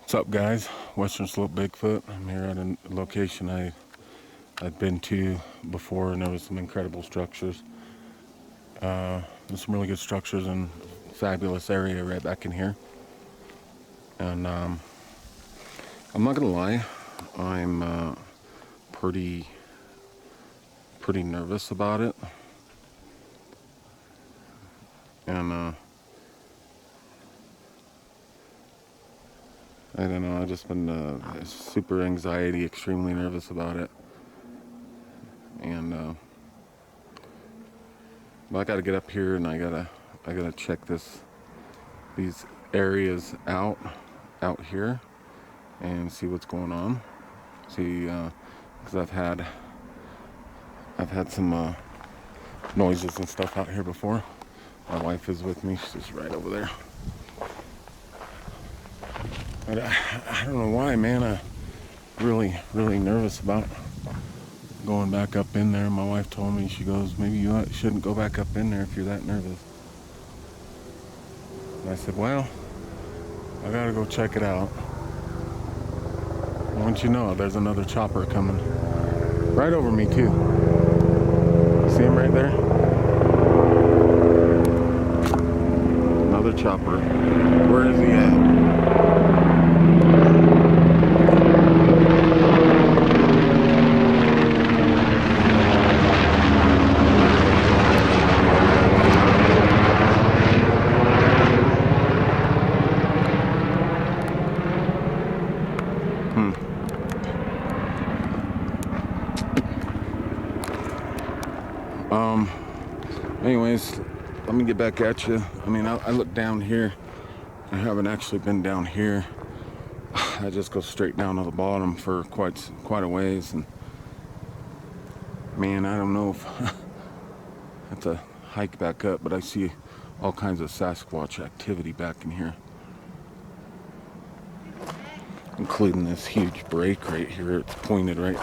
What's up, guys? Western Slope Bigfoot. I'm here at a location I'd been to before, and there was some incredible structures. There's some really good structures and fabulous area right back in here. And I'm not gonna lie, I'm pretty nervous about it. And I don't know. I've just been super anxiety, extremely nervous about it. And but I gotta get up here and I gotta check these areas out here and see what's going on. See, because I've had some noises and stuff out here before. My wife is with me. She's right over there. But I don't know why, man. I'm really nervous about going back up in there. My wife told me, she goes, maybe you shouldn't go back up in there if you're that nervous. And I said, well, I gotta go check it out. Once you know, there's another chopper coming right over me too. See him right there? Another chopper. Where is he at? Anyways, let me get back at you. I mean, I look down here. I haven't actually been down here. I just go straight down to the bottom for quite a ways, and man, I don't know if I have to hike back up, but I see all kinds of Sasquatch activity back in here, including this huge break right here. It's pointed right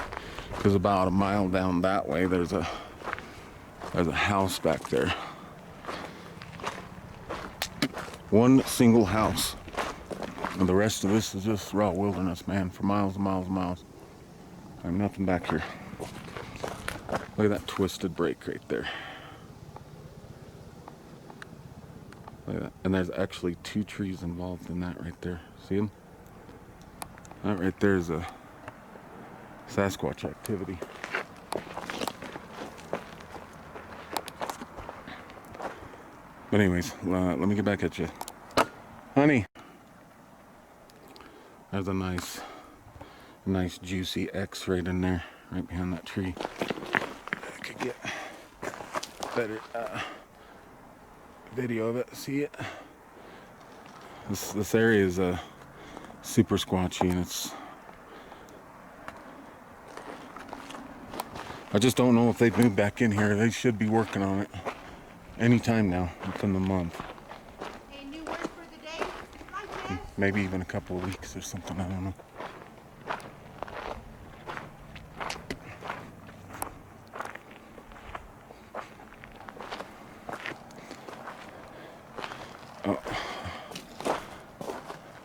because about a mile down that way there's a house back there. One single house. And the rest of this is just raw wilderness, man, for miles and miles and miles. I have nothing back here. Look at that twisted break right there. Look at that. And there's actually 2 trees involved in that right there. See them? That right there is a Sasquatch activity. But anyways, let me get back at you. Honey. There's a nice juicy X right in there, right behind that tree. I could get better video of it. See it? This area is super squatchy, and I just don't know if they've moved back in here. They should be working on it anytime now, within the month. Hey, new word for the day? Maybe even a couple of weeks or something, I don't know.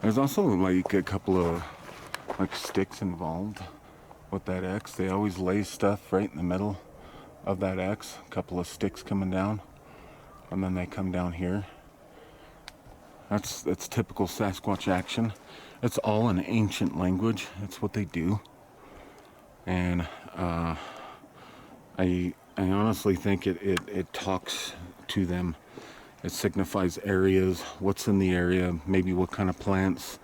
There's also like a couple of like sticks involved with that X. They always lay stuff right in the middle of that X. A couple of sticks coming down, and then they come down here. That's typical Sasquatch action. It's all in ancient language. That's what they do. And I honestly think it talks to them. It signifies areas, what's in the area, maybe what kind of plants,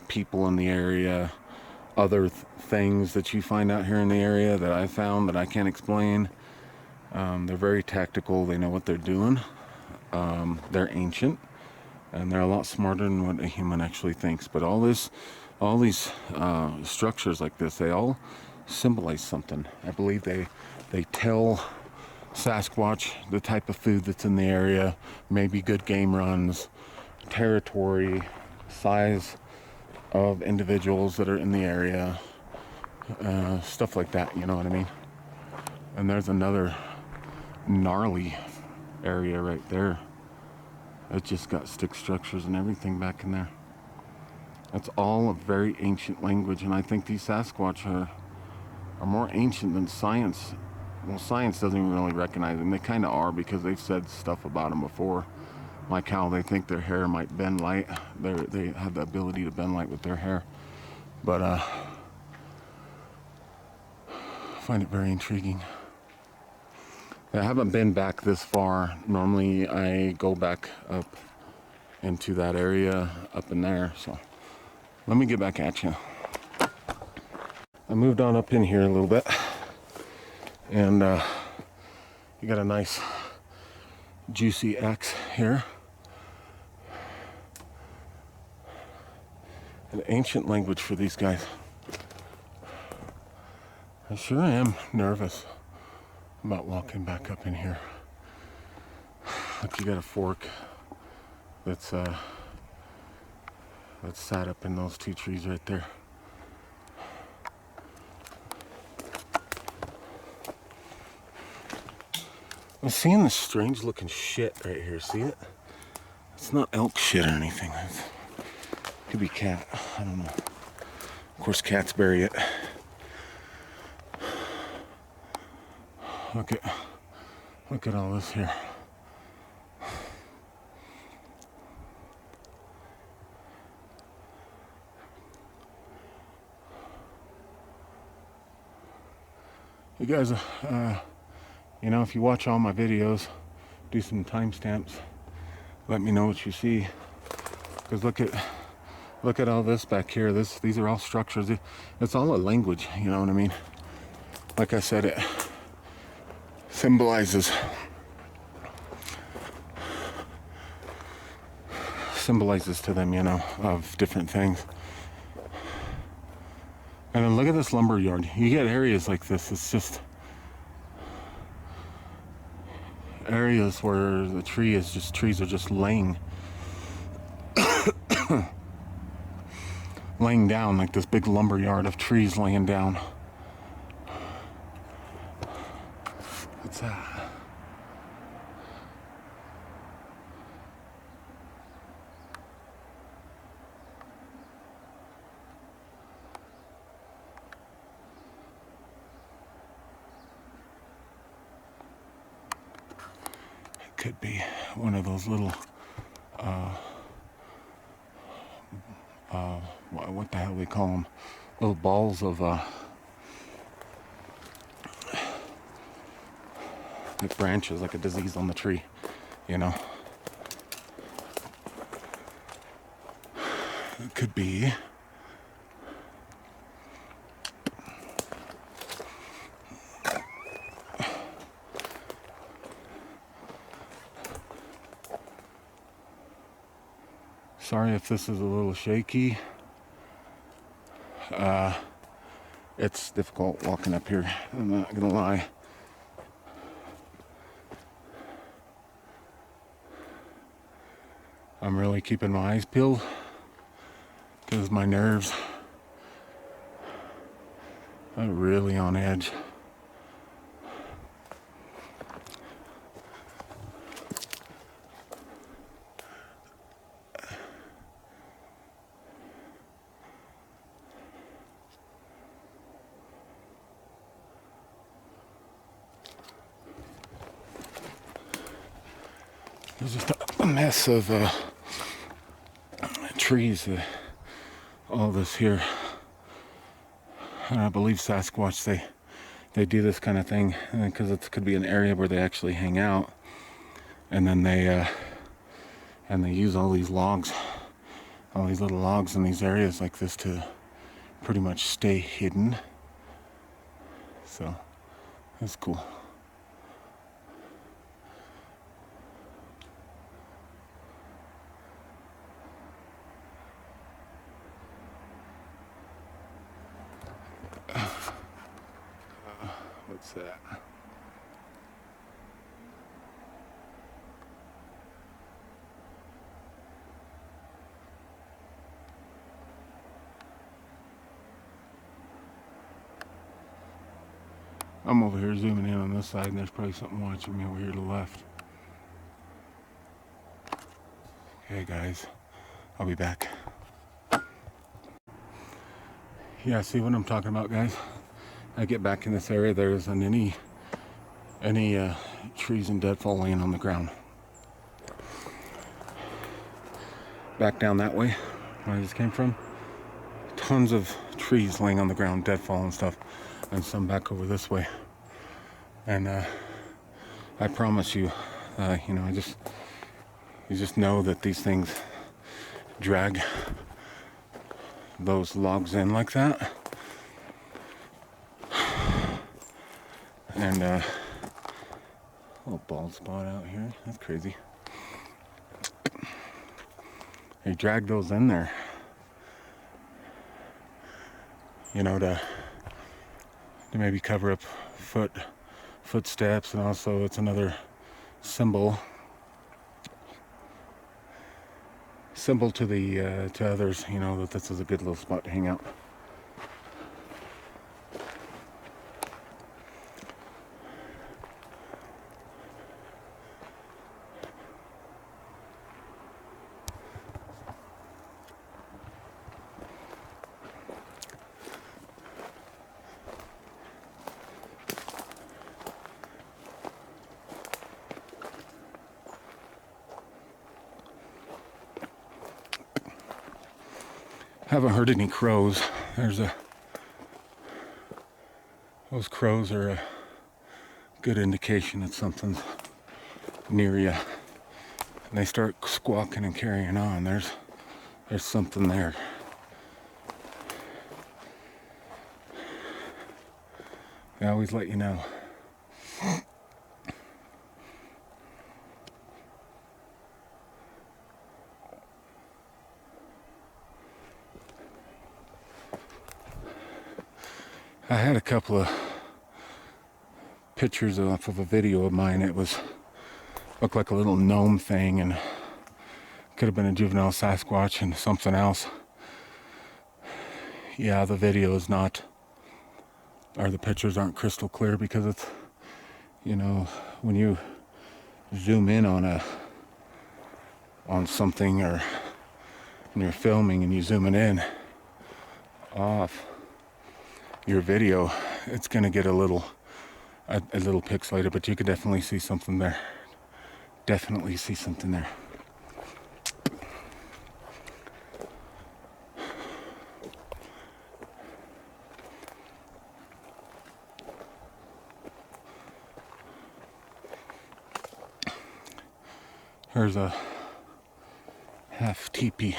people in the area, other things that you find out here in the area that I found that I can't explain. They're very tactical. They know what they're doing. They're ancient, and they're a lot smarter than what a human actually thinks. But all these structures like this, they all symbolize something. I believe they tell Sasquatch the type of food that's in the area, maybe good game runs, territory, size of individuals that are in the area, stuff like that, you know what I mean? And there's another gnarly area right there. It just got stick structures and everything back in there. It's all a very ancient language, and I think these Sasquatch are more ancient than science. Well, science doesn't even really recognize them. They kind of are, because they've said stuff about them before, like how they think their hair might bend light. They have the ability to bend light with their hair. But I find it very intriguing. I haven't been back this far. Normally I go back up into that area up in there. So let me get back at you. I moved on up in here a little bit, and you got a nice juicy X here. An ancient language for these guys. I sure am nervous about walking back up in here. Look, you got a fork that's sat up in those two trees right there. I'm seeing this strange looking shit right here. See it? It's not elk shit or anything. It could be cat. I don't know. Of course, cats bury it. Look at all this here. You guys, you know, if you watch all my videos, do some timestamps. Let me know what you see. Because look at all this back here. These are all structures. It's all a language. You know what I mean? Like I said, it symbolizes to them, you know, of different things. And then look at this lumber yard. You get areas like this. It's just areas where the trees are just laying down, like this big lumber yard of trees laying down. What's that? Could be one of those little what the hell they call them, little balls of like branches, like a disease on the tree, you know. It could be sorry if this is a little shaky. It's difficult walking up here, I'm not gonna lie. I'm really keeping my eyes peeled because my nerves are really on edge. There's just a mess of trees, all this here. And I believe Sasquatch, they do this kind of thing because it could be an area where they actually hang out, and then they use all these logs, all these little logs in these areas like this to pretty much stay hidden. So that's cool. What's that? I'm over here zooming in on this side, and there's probably something watching me over here to the left. Okay guys, I'll be back. Yeah, see what I'm talking about, guys? I get back in this area, there isn't any trees and deadfall laying on the ground. Back down that way, where I just came from, tons of trees laying on the ground, deadfall and stuff, and some back over this way. And I promise you, you know, you just know that these things drag those logs in like that. And little bald spot out here. That's crazy. They drag those in there, you know, to maybe cover up footsteps, and also it's another symbol to the to others, you know, that this is a good little spot to hang out. Haven't heard any crows. Those crows are a good indication that something's near you. And they start squawking and carrying on. There's something there. They always let you know. I had a couple of pictures off of a video of mine. It looked like a little gnome thing, and could have been a juvenile Sasquatch and something else. Yeah, the video is not, or the pictures aren't crystal clear, because it's, you know, when you zoom in on something, or when you're filming and you zoom it in off your video, it's gonna get a little pixelated, but you can definitely see something there. Definitely see something there. Here's a half teepee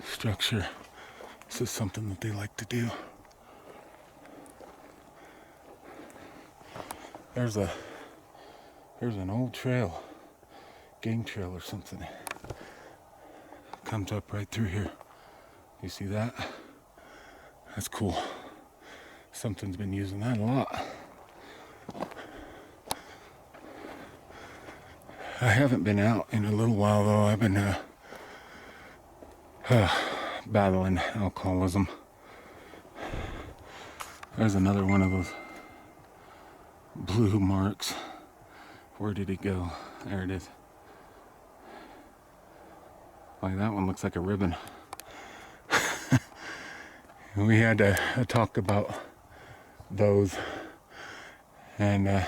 structure. This is something that they like to do. There's an old trail, game trail or something. Comes up right through here. You see that? That's cool. Something's been using that a lot. I haven't been out in a little while though. I've been battling alcoholism. There's another one of those blue marks. Where did it go? There it is. Like, that one looks like a ribbon. We had to talk about those, and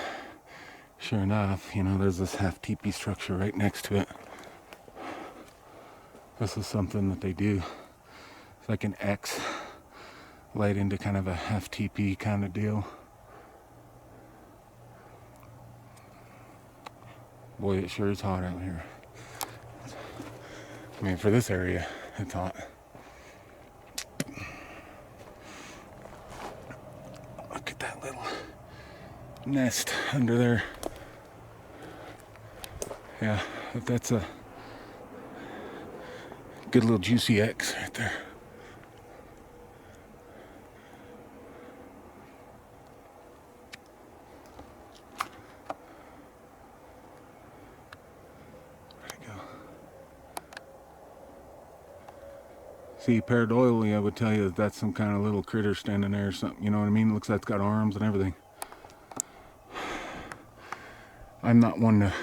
sure enough, you know, there's this half teepee structure right next to it. This is something that they do. It's like an X laid into kind of a half teepee kind of deal. Boy, it sure is hot out here. I mean, for this area, it's hot. Look at that little nest under there. Yeah, that's a good little juicy X right there. See, pareidolia, I would tell you that that's some kind of little critter standing there or something, you know what I mean? Looks like it's got arms and everything. I'm not one to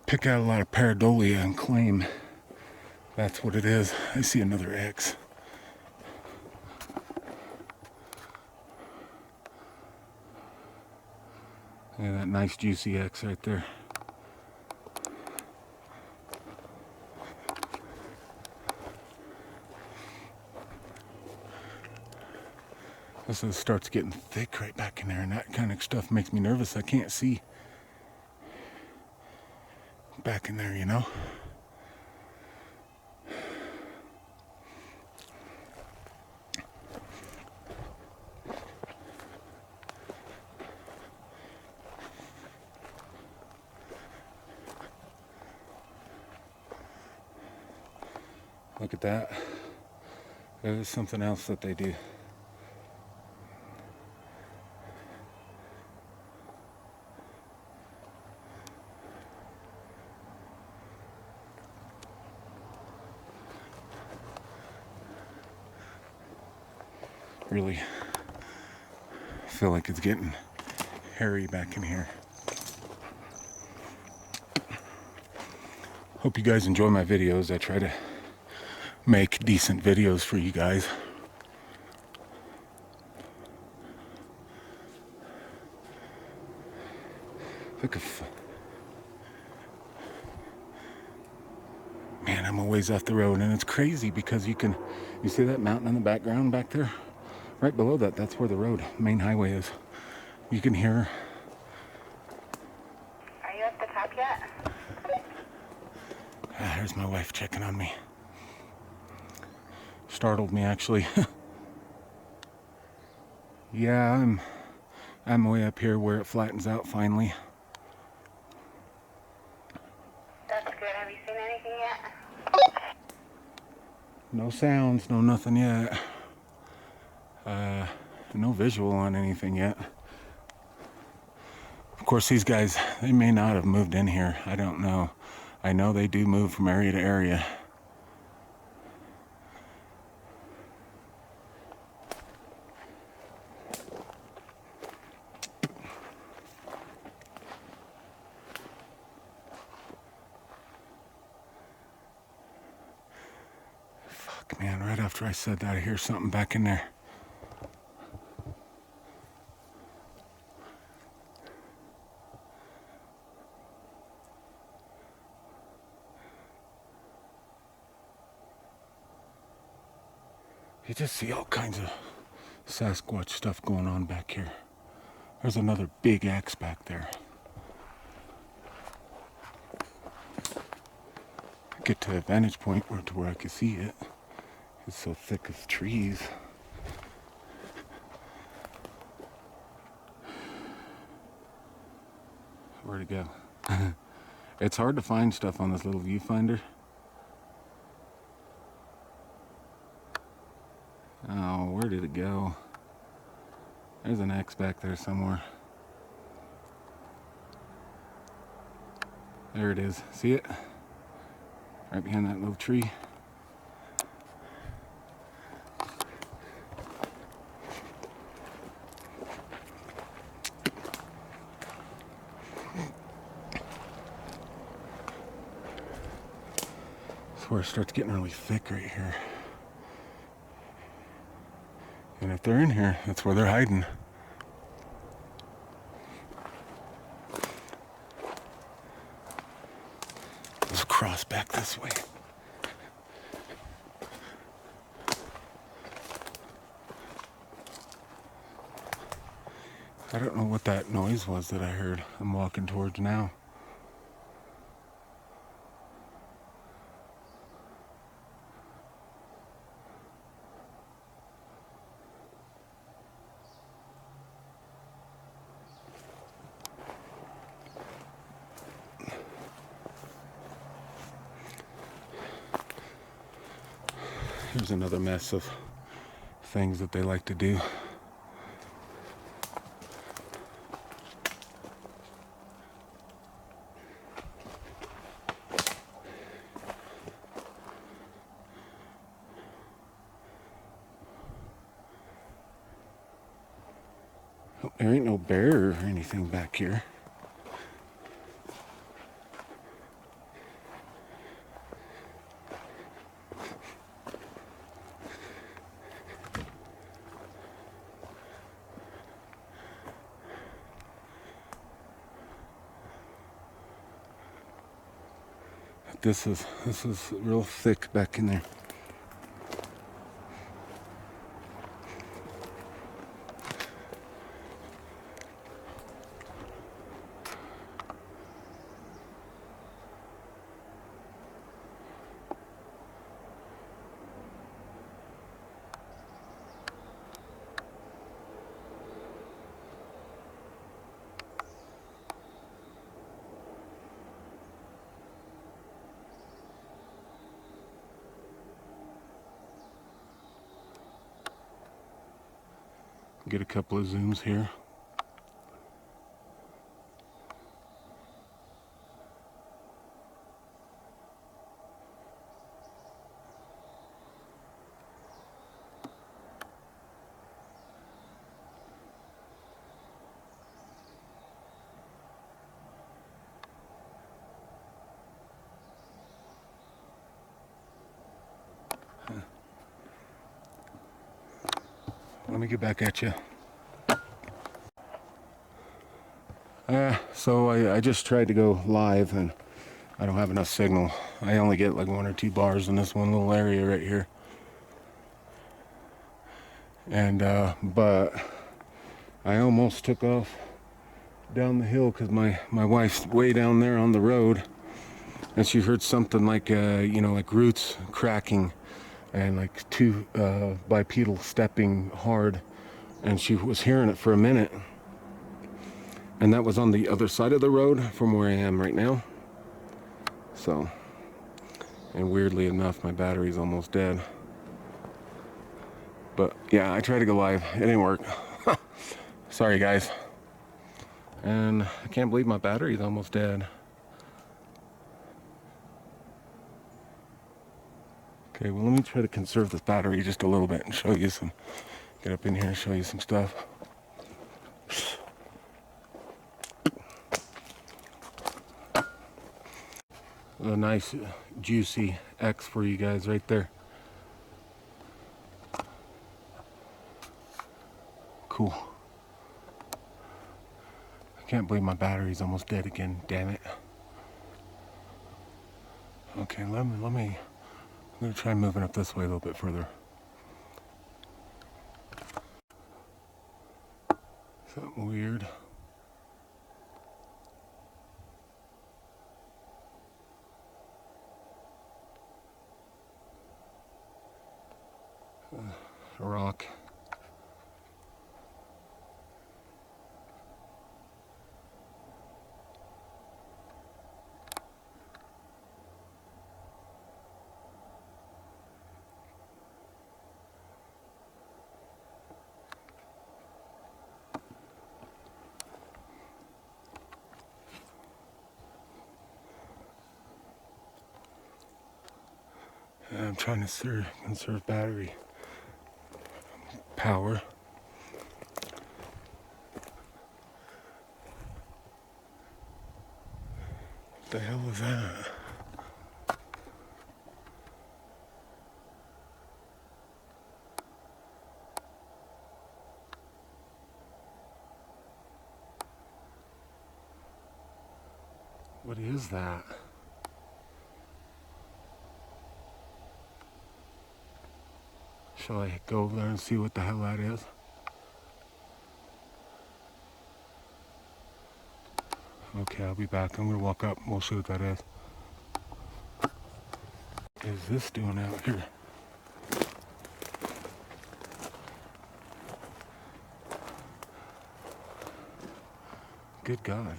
pick out a lot of pareidolia and claim that's what it is. I see another X. Look at that nice juicy X right there. This starts getting thick right back in there, and that kind of stuff makes me nervous. I can't see back in there, you know? Look at that. There's something else that they do. Really feel like it's getting hairy back in here. Hope you guys enjoy my videos. I try to make decent videos for you guys. Look, man, I'm a ways off the road, and it's crazy because you see that mountain in the background back there? Right below that, that's where the main highway is. You can hear. Are you at the top yet? There's my wife checking on me. Startled me, actually. Yeah, I'm way up here where it flattens out finally. That's good. Have you seen anything yet? No sounds, no nothing yet. No visual on anything yet. Of course, these guys, they may not have moved in here. I don't know. I know they do move from area to area. Fuck, man, right after I said that, I hear something back in there. You just see all kinds of Sasquatch stuff going on back here. There's another big X back there. Get to a vantage point where I can see it. It's so thick as trees. Where'd it go? It's hard to find stuff on this little viewfinder. Oh, where did it go? There's an X back there somewhere. There it is. See it? Right behind that little tree. That's where it starts getting really thick right here. And if they're in here, that's where they're hiding. Let's cross back this way. I don't know what that noise was that I heard. I'm walking towards now. Here's another mess of things that they like to do. Oh, there ain't no bear or anything back here. this is real thick back in there. Get a couple of zooms here. Let me get back at you. So I just tried to go live and I don't have enough signal. I only get like 1 or 2 bars in this one little area right here. And but I almost took off down the hill because my wife's way down there on the road, and she heard something like you know, like roots cracking and like 2 bipedal stepping hard, and she was hearing it for a minute. And that was on the other side of the road from where I am right now. So, and weirdly enough, my battery's almost dead. But yeah, I tried to go live. It didn't work. Sorry, guys. And I can't believe my battery's almost dead. Okay, well, let me try to conserve this battery just a little bit and show you some, get up in here and show you some stuff. A nice juicy X for you guys right there. Cool. I can't believe my battery's almost dead again, damn it. Okay, let me I'm gonna try moving up this way a little bit further. Something weird. A rock. I'm trying to conserve battery power. What the hell is that? What is that? Shall I go over there and see what the hell that is? Okay, I'll be back. I'm gonna walk up and we'll see what that is. What is this doing out here? Good God.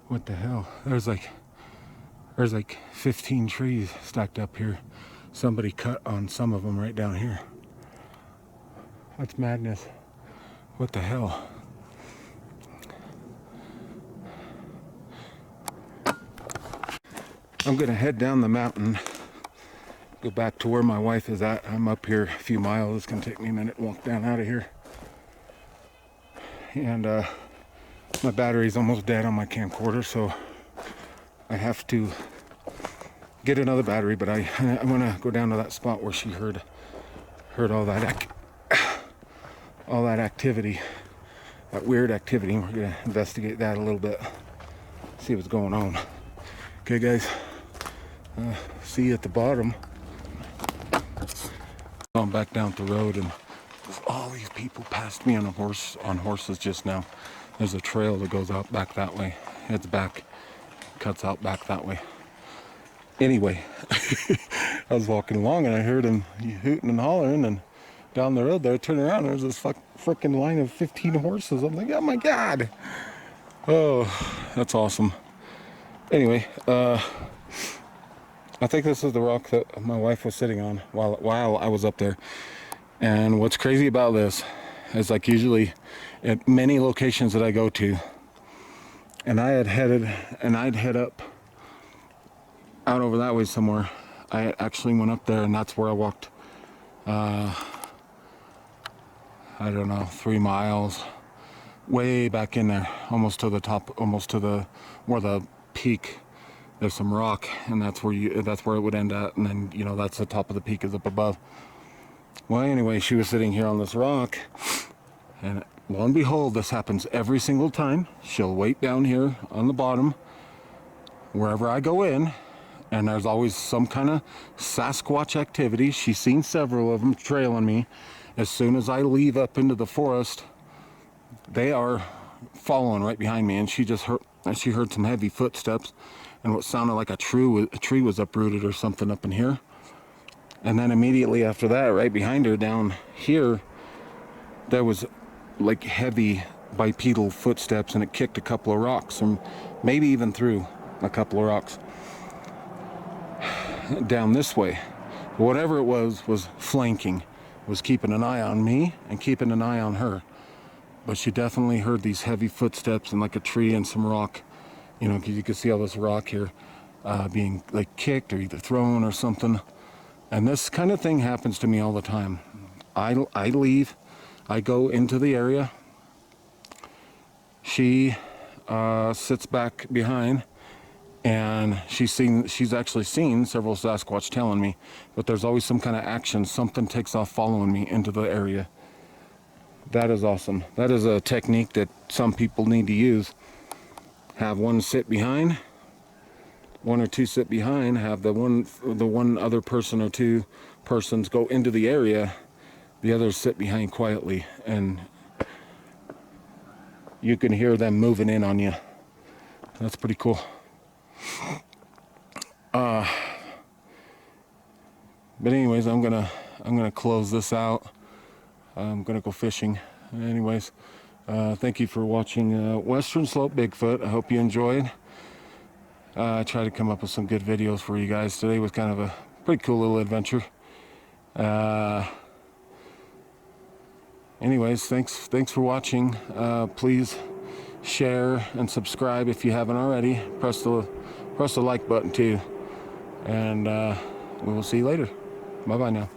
What the hell? There's like 15 trees stacked up here. Somebody cut on some of them right down here. That's madness. What the hell? I'm gonna head down the mountain, go back to where my wife is at. I'm up here a few miles. It's gonna take me a minute to walk down out of here. And my battery's almost dead on my camcorder, so I have to get another battery. But I want to go down to that spot where she heard all that activity, that weird activity. We're gonna investigate that a little bit, see what's going on. Okay, guys. See you at the bottom. I'm back down the road, and all these people passed me on horses just now. There's a trail that goes out back that way, heads back, cuts out back that way. Anyway, I was walking along and I heard him hooting and hollering, and down the road there, I turned around, there's this freaking line of 15 horses. I'm like, oh my God. Oh, that's awesome. Anyway, I think this is the rock that my wife was sitting on while I was up there. And what's crazy about this is, like, usually at many locations that I go to, and I'd head up out over that way somewhere. I actually went up there, and that's where I walked, I don't know, 3 miles, way back in there, almost to the top, almost to where the peak. There's some rock, and that's where it would end at, and then, you know, that's the top of the peak is up above. Well, anyway, she was sitting here on this rock, and lo and behold, this happens every single time. She'll wait down here on the bottom wherever I go in, and there's always some kind of Sasquatch activity. She's seen several of them trailing me. As soon as I leave up into the forest, they are following right behind me, and she heard some heavy footsteps and what sounded like a tree was uprooted or something up in here. And then immediately after that, right behind her down here, there was like heavy bipedal footsteps, and it kicked a couple of rocks, or maybe even threw a couple of rocks down this way. Whatever it was flanking, was keeping an eye on me and keeping an eye on her. But she definitely heard these heavy footsteps and like a tree and some rock, you know, because you can see all this rock here being like kicked or either thrown or something. And this kind of thing happens to me all the time. I leave, I go into the area, she sits back behind, and she's actually seen several Sasquatch tailing me, but there's always some kind of action. Something takes off following me into the area. That is awesome. That is a technique that some people need to use. Have one sit behind, one or two sit behind, have the one other person or two persons go into the area, the others sit behind quietly, and you can hear them moving in on you. That's pretty cool. But anyways, I'm gonna close this out. I'm gonna go fishing. Anyways, thank you for watching Western Slope Bigfoot. I hope you enjoyed. I try to come up with some good videos for you guys. Today was kind of a pretty cool little adventure. Anyways, thanks for watching. Please share and subscribe if you haven't already. Press the like button too, and we will see you later. Bye bye now.